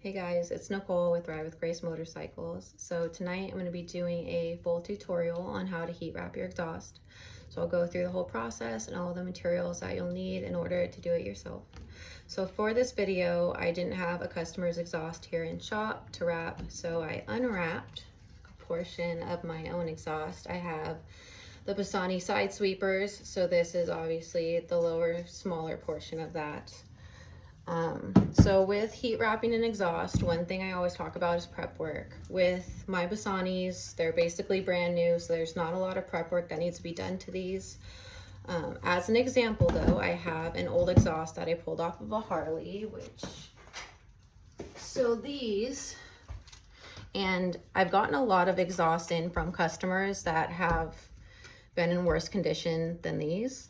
Hey guys, it's Nicole with Ride with Grace Motorcycles. So tonight I'm going to be doing a full tutorial on how to heat wrap your exhaust. So I'll go through the whole process and all the materials that you'll need in order to do it yourself. So for this video, I didn't have a customer's exhaust here in shop to wrap, so I unwrapped a portion of my own exhaust. I have the Bassani side sweepers, so this is obviously the lower, smaller portion of that. So with heat wrapping an exhaust, one thing I always talk about is prep work. With my Bassanis, they're basically brand new, so there's not a lot of prep work that needs to be done to these. As an example though, I have an old exhaust that I pulled off of a Harley, so these, and I've gotten a lot of exhaust in from customers that have been in worse condition than these.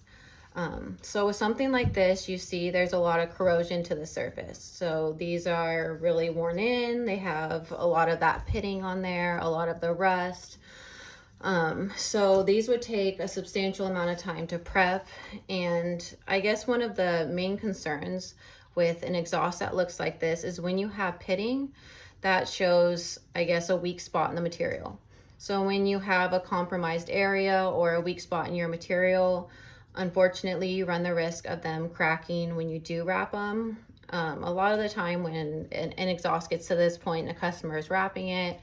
So with something like this, you see there's a lot of corrosion to the surface. So these are really worn in. They have a lot of that pitting on there, a lot of the rust. So these would take a substantial amount of time to prep. And I guess one of the main concerns with an exhaust that looks like this is when you have pitting, that shows, I guess, a weak spot in the material. So when you have a compromised area or a weak spot in your material, unfortunately, you run the risk of them cracking when you do wrap them. A lot of the time when an exhaust gets to this point and a customer is wrapping it,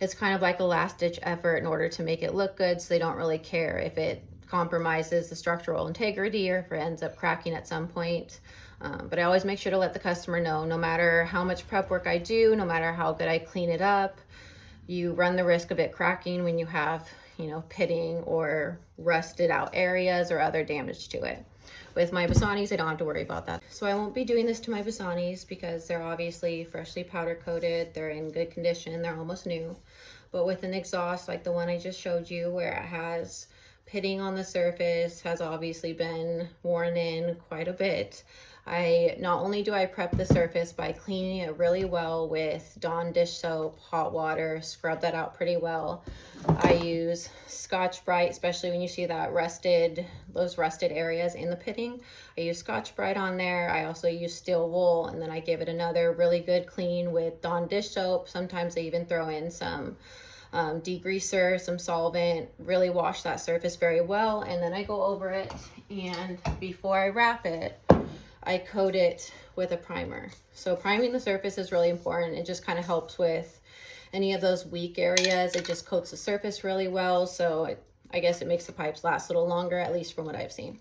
it's kind of like a last-ditch effort in order to make it look good, so they don't really care if it compromises the structural integrity or if it ends up cracking at some point. But I always make sure to let the customer know, no matter how much prep work I do, no matter how good I clean it up, you run the risk of it cracking when you have, pitting or rusted out areas or other damage to it. With my Bassanis, I don't have to worry about that. So I won't be doing this to my Bassanis because they're obviously freshly powder coated, they're in good condition, they're almost new. But with an exhaust like the one I just showed you, where it has pitting on the surface, has obviously been worn in quite a bit, not only do I prep the surface by cleaning it really well with Dawn dish soap, hot water, scrub that out pretty well. I use Scotch-Brite, especially when you see those rusted areas in the pitting. I use Scotch-Brite on there. I also use steel wool, and then I give it another really good clean with Dawn dish soap. Sometimes I even throw in some degreaser, some solvent, really wash that surface very well, and then I go over it, and before I wrap it, I coat it with a primer. So priming the surface is really important. It just kind of helps with any of those weak areas. It just coats the surface really well, so I guess it makes the pipes last a little longer, at least from what I've seen.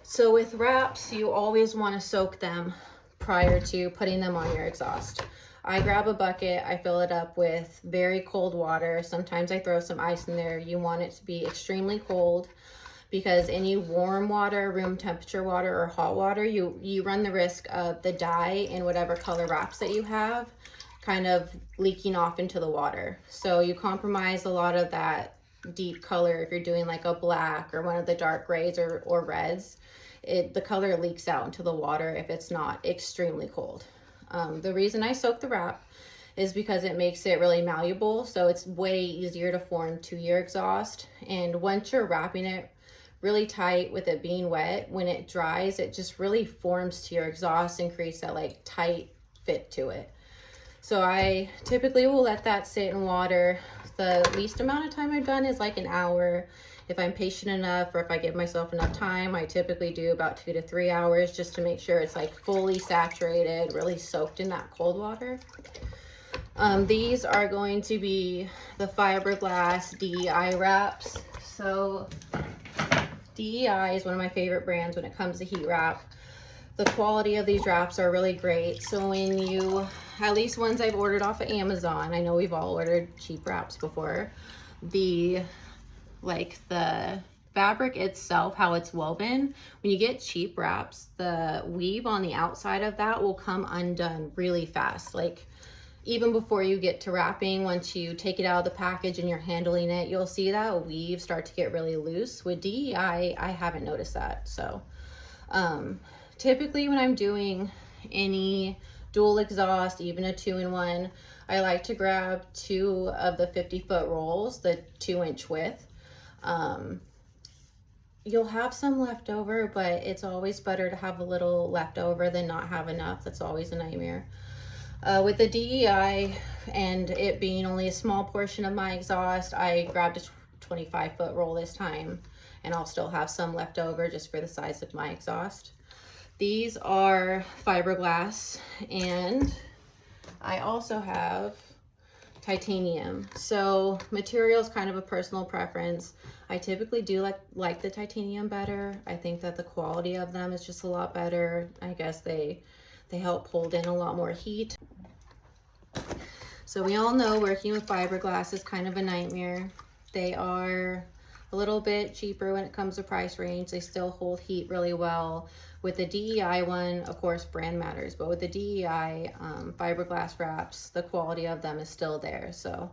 So with wraps, you always want to soak them prior to putting them on your exhaust. I grab a bucket, I fill it up with very cold water. Sometimes I throw some ice in there. You want it to be extremely cold, because any warm water, room temperature water, or hot water, you run the risk of the dye in whatever color wraps that you have kind of leaking off into the water. So you compromise a lot of that deep color if you're doing like a black or one of the dark grays or reds. The color leaks out into the water if it's not extremely cold. The reason I soak the wrap is because it makes it really malleable, so it's way easier to form to your exhaust. And once you're wrapping it really tight with it being wet, when it dries, it just really forms to your exhaust and creates that like tight fit to it. So I typically will let that sit in water. The least amount of time I've done is like an hour. If I'm patient enough, or if I give myself enough time, I typically do about 2 to 3 hours just to make sure it's like fully saturated, really soaked in that cold water. These are going to be the fiberglass DEI wraps. So DEI is one of my favorite brands when it comes to heat wrap. The quality of these wraps are really great. So when you, at least ones I've ordered off of Amazon, I know we've all ordered cheap wraps before, the fabric itself, how it's woven, when you get cheap wraps, the weave on the outside of that will come undone really fast. Like even before you get to wrapping, once you take it out of the package and you're handling it, you'll see that weave start to get really loose. With DEI, I haven't noticed that. So typically when I'm doing any dual exhaust, even a 2-in-1, I like to grab 2 of the 50-foot rolls, the 2-inch width. you'll have some left over, but it's always better to have a little left over than not have enough. That's always a nightmare. With the DEI and it being only a small portion of my exhaust, I grabbed a 25-foot roll this time, and I'll still have some left over just for the size of my exhaust. These are fiberglass, and I also have titanium. So material is kind of a personal preference. I typically do like the titanium better. I think that the quality of them is just a lot better. I guess they help hold in a lot more heat. So we all know working with fiberglass is kind of a nightmare. They are a little bit cheaper when it comes to price range. They still hold heat really well. With the DEI one, of course, brand matters, but with the DEI fiberglass wraps, the quality of them is still there. So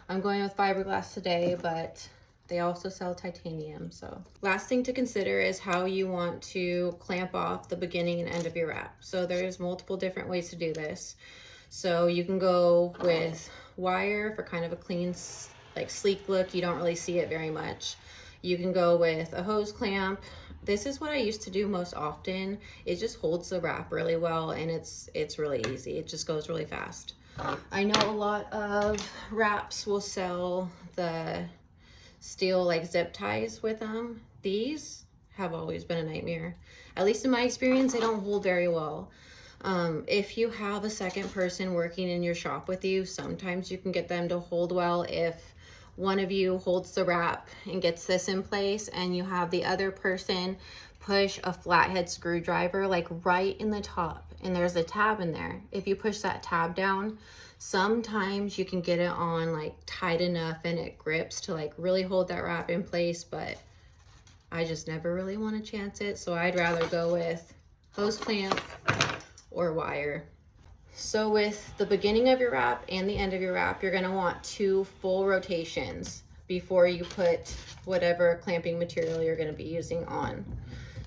I'm going with fiberglass today, but they also sell titanium. So last thing to consider is how you want to clamp off the beginning and end of your wrap. So there's multiple different ways to do this. So you can go with wire for kind of a clean, like sleek look. You don't really see it very much. You can go with a hose clamp. This is what I used to do most often. It just holds the wrap really well, and it's really easy. It just goes really fast. I know a lot of wraps will sell the steel like zip ties with them. These have always been a nightmare. At least in my experience, they don't hold very well. If you have a second person working in your shop with you, sometimes you can get them to hold well if one of you holds the wrap and gets this in place, and you have the other person push a flathead screwdriver like right in the top, and there's a tab in there. If you push that tab down, sometimes you can get it on like tight enough and it grips to like really hold that wrap in place, but I just never really want to chance it. So I'd rather go with hose clamp or wire. So with the beginning of your wrap and the end of your wrap, you're gonna want 2 full rotations before you put whatever clamping material you're gonna be using on.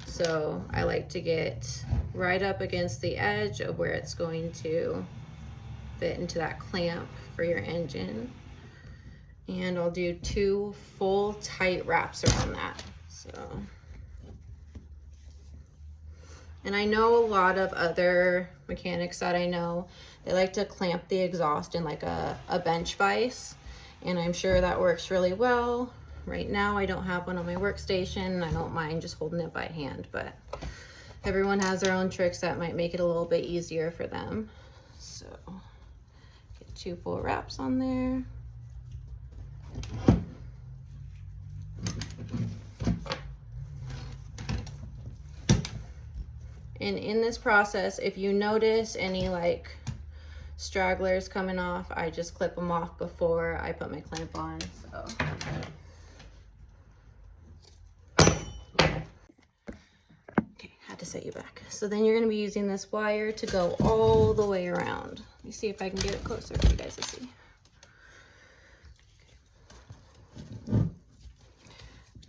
So I like to get right up against the edge of where it's going to fit into that clamp for your engine. And I'll do 2 full tight wraps around that. So. And I know a lot of other mechanics that I know, they like to clamp the exhaust in like a bench vise, and I'm sure that works really well. Right now I don't have one on my workstation. I don't mind just holding it by hand, but everyone has their own tricks that might make it a little bit easier for them. So get 2 full wraps on there. And in this process, if you notice any like stragglers coming off, I just clip them off before I put my clamp on. So. Okay, had to set you back. So then you're gonna be using this wire to go all the way around. Let me see if I can get it closer for you guys to see.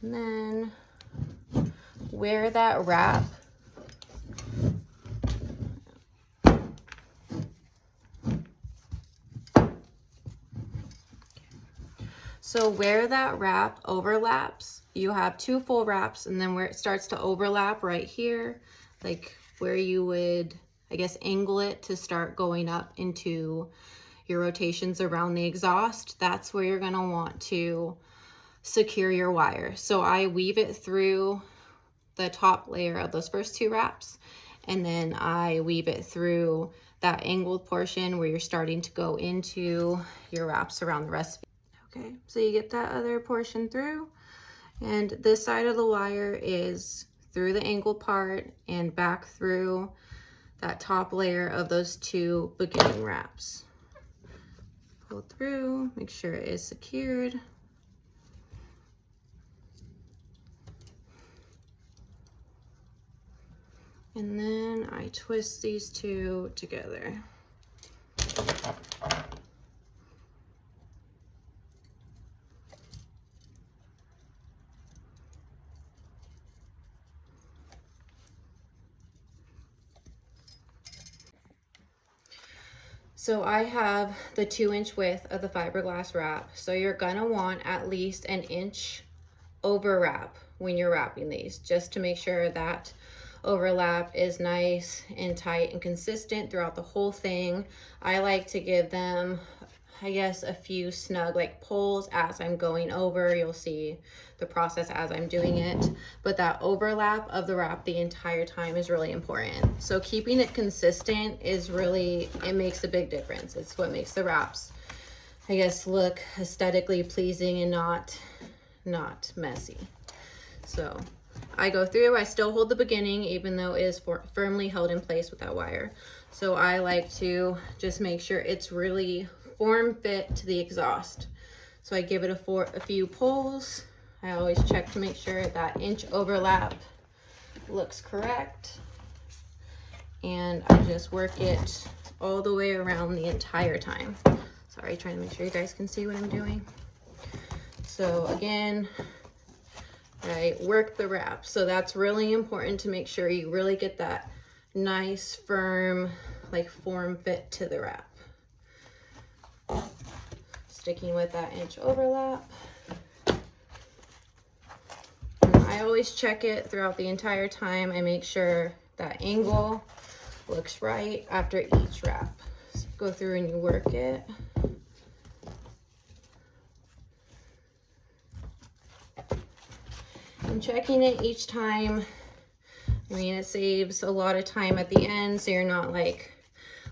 And then where that wrap overlaps, you have 2 full wraps, and then where it starts to overlap right here, like where you would, I guess, angle it to start going up into your rotations around the exhaust, that's where you're gonna want to secure your wire. So I weave it through the top layer of those first 2 wraps, and then I weave it through that angled portion where you're starting to go into your wraps around the rest of it. Okay, so you get that other portion through, and this side of the wire is through the angled part and back through that top layer of those 2 beginning wraps. Pull through, make sure it is secured. And then I twist these 2 together. So I have the 2-inch width of the fiberglass wrap. So you're gonna want at least 1 inch over wrap when you're wrapping these, just to make sure that overlap is nice and tight and consistent throughout the whole thing. I like to give them, I guess, a few snug like pulls as I'm going over. You'll see the process as I'm doing it, but that overlap of the wrap the entire time is really important. So keeping it consistent is really, it makes a big difference. It's what makes the wraps, I guess, look aesthetically pleasing and not messy. So I go through, I still hold the beginning even though it is firmly held in place with that wire. So I like to just make sure it's really form fit to the exhaust. So I give it a few pulls. I always check to make sure that inch overlap looks correct. And I just work it all the way around the entire time. Sorry, trying to make sure you guys can see what I'm doing. So again, I work the wrap. So that's really important to make sure you really get that nice, firm, like form fit to the wrap. Sticking with that inch overlap. And I always check it throughout the entire time. I make sure that angle looks right after each wrap. So go through and you work it. And checking it each time, I mean, it saves a lot of time at the end, so you're not like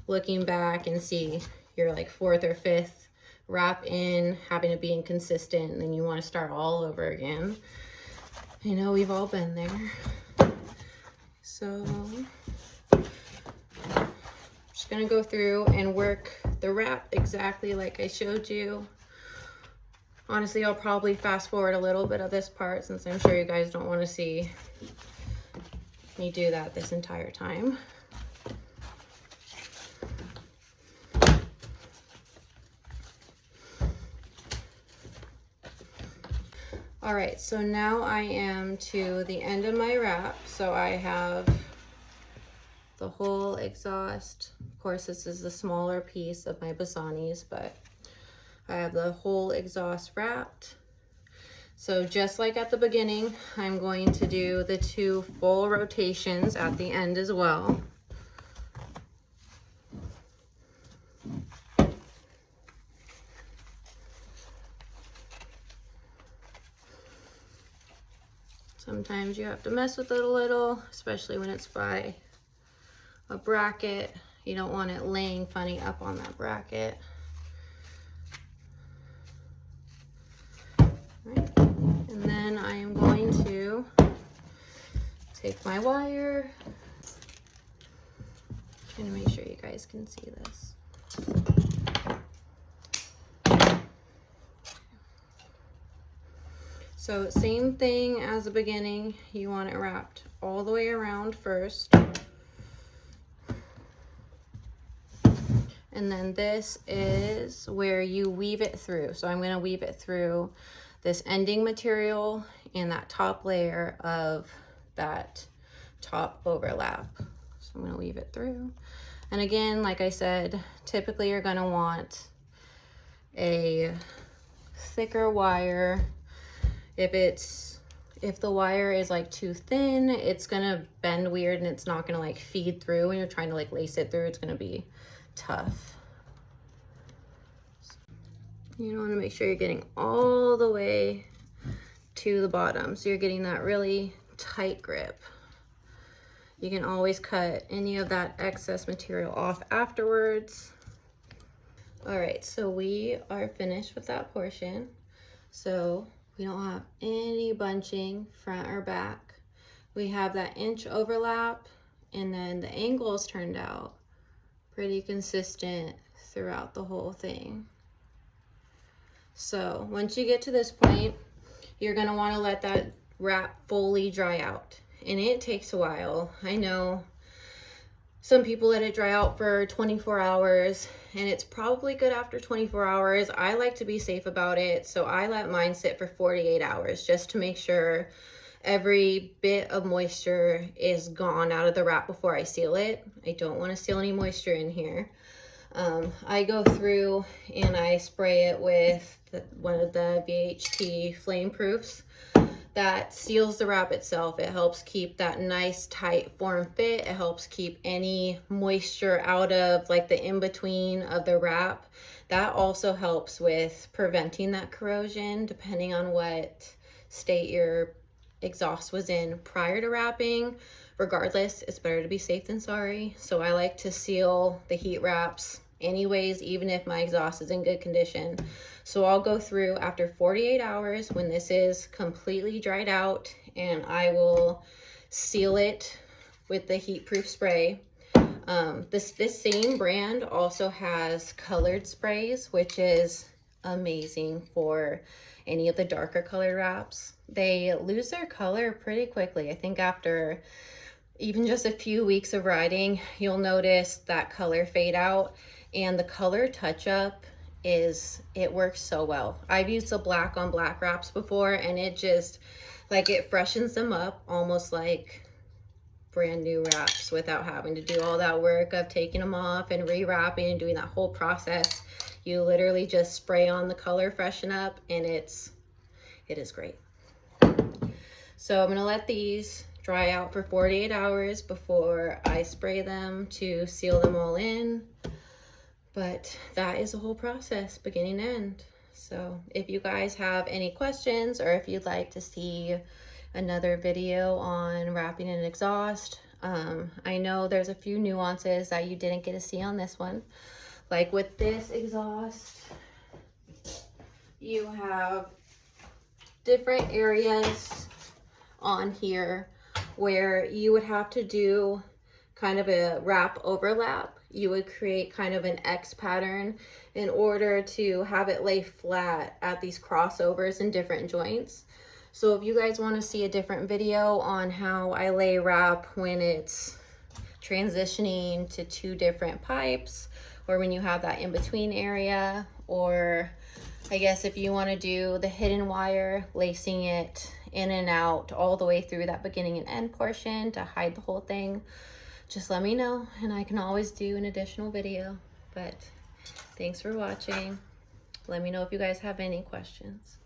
looking back and see your like 4th or 5th wrap in, having to be inconsistent, and then you want to start all over again. I know we've all been there. So I'm just gonna go through and work the wrap exactly like I showed you. Honestly, I'll probably fast forward a little bit of this part since I'm sure you guys don't want to see me do that this entire time. All right, so now I am to the end of my wrap. So I have the whole exhaust. Of course, this is the smaller piece of my Bassanis, but I have the whole exhaust wrapped. So just like at the beginning, I'm going to do the 2 full rotations at the end as well. Sometimes you have to mess with it a little, especially when it's by a bracket. You don't want it laying funny up on that bracket. Right. And then I am going to take my wire. Trying to make sure you guys can see this. So same thing as the beginning, you want it wrapped all the way around first. And then this is where you weave it through. So I'm gonna weave it through this ending material and that top layer of that top overlap. So I'm gonna weave it through. And again, like I said, typically you're gonna want a thicker wire. If the wire is like too thin, it's gonna bend weird and it's not gonna like feed through when you're trying to like lace it through. It's gonna be tough. You want to make sure you're getting all the way to the bottom, so you're getting that really tight grip. You can always cut any of that excess material off afterwards. All right, so we are finished with that portion. So we don't have any bunching front or back. We have that inch overlap, and then the angles turned out pretty consistent throughout the whole thing. So once you get to this point, you're gonna wanna let that wrap fully dry out. And it takes a while. I know some people let it dry out for 24 hours, and it's probably good after 24 hours. I like to be safe about it, so I let mine sit for 48 hours just to make sure every bit of moisture is gone out of the wrap before I seal it. I don't want to seal any moisture in here. I go through and I spray it with one of the VHT flame proofs. that seals the wrap itself. It helps keep that nice tight form fit. It helps keep any moisture out of like the in-between of the wrap. That also helps with preventing that corrosion, depending on what state your exhaust was in prior to wrapping. Regardless, it's better to be safe than sorry. So I like to seal the heat wraps anyways, even if my exhaust is in good condition. So I'll go through after 48 hours when this is completely dried out, and I will seal it with the heat proof spray. This same brand also has colored sprays, which is amazing for any of the darker colored wraps. They lose their color pretty quickly. I think after even just a few weeks of riding, you'll notice that color fade out, and the color touch up it works so well. I've used the black on black wraps before, and it just like it freshens them up almost like brand new wraps without having to do all that work of taking them off and rewrapping and doing that whole process. You literally just spray on the color freshen up, and it is great. So I'm gonna let these dry out for 48 hours before I spray them to seal them all in. But that is the whole process, beginning to end. So if you guys have any questions, or if you'd like to see another video on wrapping an exhaust, I know there's a few nuances that you didn't get to see on this one. Like with this exhaust, you have different areas on here where you would have to do kind of a wrap overlap. You would create kind of an X pattern in order to have it lay flat at these crossovers in different joints. So if you guys want to see a different video on how I lay wrap when it's transitioning to two different pipes, or when you have that in-between area, or I guess if you want to do the hidden wire, lacing it in and out all the way through that beginning and end portion to hide the whole thing, just let me know and I can always do an additional video. But thanks for watching. Let me know if you guys have any questions.